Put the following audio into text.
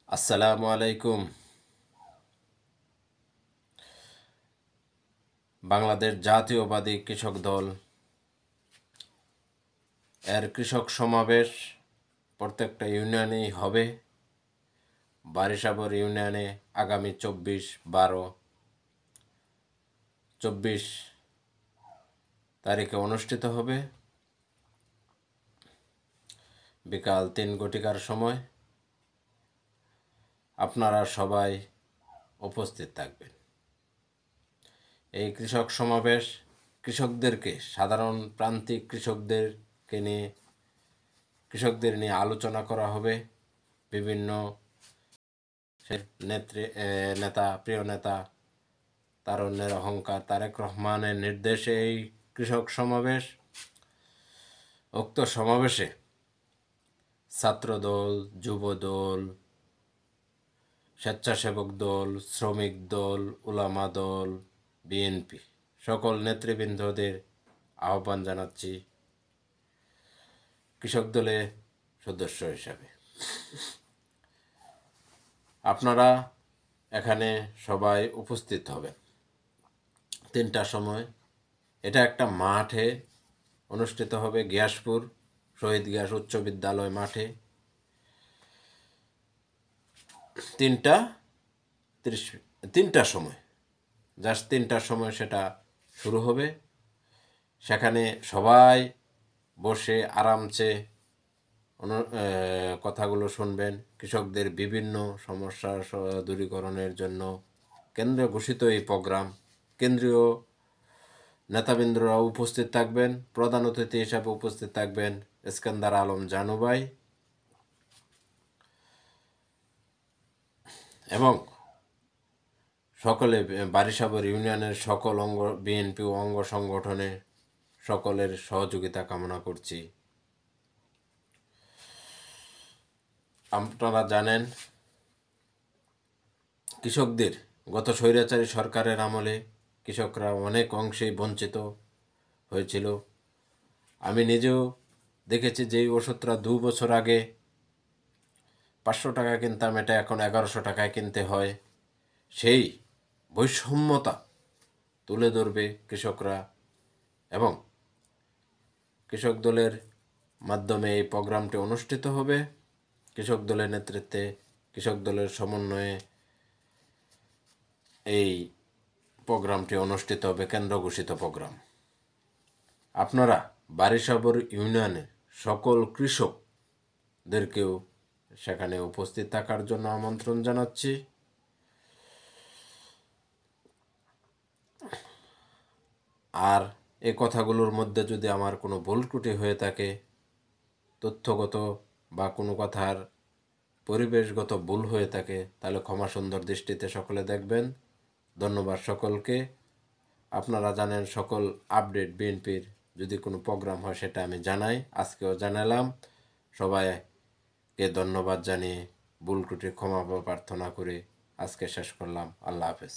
আসসালামু আলাইকুম। বাংলাদেশ জাতীয়বাদী কৃষক দল এর কৃষক সমাবেশ প্রত্যেকটা ইউনিয়নেই হবে। বারিশাবর ইউনিয়নে আগামী 24 তারিখে অনুষ্ঠিত হবে বিকাল 3 ঘটিকার সময়। আপনারা সবাই উপস্থিত থাকবেন। এই কৃষক সমাবেশ কৃষকদেরকে, সাধারণ প্রান্তিক কৃষকদের নিয়ে আলোচনা করা হবে। বিভিন্ন প্রিয় নেতা তারুণ্যের অহংকার তারেক রহমানের নির্দেশে এই কৃষক সমাবেশ। উক্ত সমাবেশে ছাত্রদল, যুবদল, স্বেচ্ছাসেবক দল, শ্রমিক দল, উলামা দল, বিএনপি সকল নেতৃবৃন্দদের আহ্বান জানাচ্ছি কৃষক দলে সদস্য হিসাবে। আপনারা এখানে সবাই উপস্থিত হবেন 3টার সময়। এটা একটা মাঠে অনুষ্ঠিত হবে, গিয়াসপুর শহীদ গিয়াস উচ্চ বিদ্যালয় মাঠে। 3টার সময়, জাস্ট 3টার সময় সেটা শুরু হবে। সেখানে সবাই বসে আরামসে কথাগুলো শুনবেন। কৃষকদের বিভিন্ন সমস্যা দূরীকরণের জন্য কেন্দ্রে ঘোষিত এই প্রোগ্রাম। কেন্দ্রীয় নেতাবৃন্দরা উপস্থিত থাকবেন। প্রধান অতিথি হিসাবে উপস্থিত থাকবেন ইস্কান্দার আলম জানু ভাই এবং সকলে বারিশাবর ইউনিয়নের সকল বিএনপি ও অঙ্গ সংগঠনে সকলের সহযোগিতা কামনা করছি। আপনারা জানেন, কৃষকদের গত স্বৈরাচারী সরকারের আমলে কৃষকরা অনেক অংশেই বঞ্চিত হয়েছিল। আমি নিজেও দেখেছি, যেই ওষুধটা 2 বছর আগে 500 টাকা কিনতাম, এটা এখন 1100 টাকায় কিনতে হয়। সেই বৈষম্যতা তুলে ধরবে কৃষকরা এবং কৃষক দলের মাধ্যমে এই প্রোগ্রামটি অনুষ্ঠিত হবে। কৃষক দলের নেতৃত্বে, কৃষক দলের সমন্বয়ে এই প্রোগ্রামটি অনুষ্ঠিত হবে, কেন্দ্র ঘোষিত প্রোগ্রাম। আপনারা বারিশাবর ইউনিয়নের সকল কৃষকদেরকেও সেখানে উপস্থিত থাকার জন্য আমন্ত্রণ জানাচ্ছি। আর এই কথাগুলোর মধ্যে যদি আমার কোনো ভুল ত্রুটি হয়ে থাকে, তথ্যগত বা কোনো কথার পরিবেশগত ভুল হয়ে থাকে, তাহলে ক্ষমা সুন্দর দৃষ্টিতে সকলে দেখবেন। ধন্যবাদ সকলকে। আপনারা জানেন, সকল আপডেট বিএনপির যদি কোনো প্রোগ্রাম হয় সেটা আমি জানাই। আজকেও জানালাম। সবাইকে ধন্যবাদ জানিয়ে ভুল ত্রুটির ক্ষমা প্রার্থনা করে আজকে শেষ করলাম। আল্লাহ হাফেজ।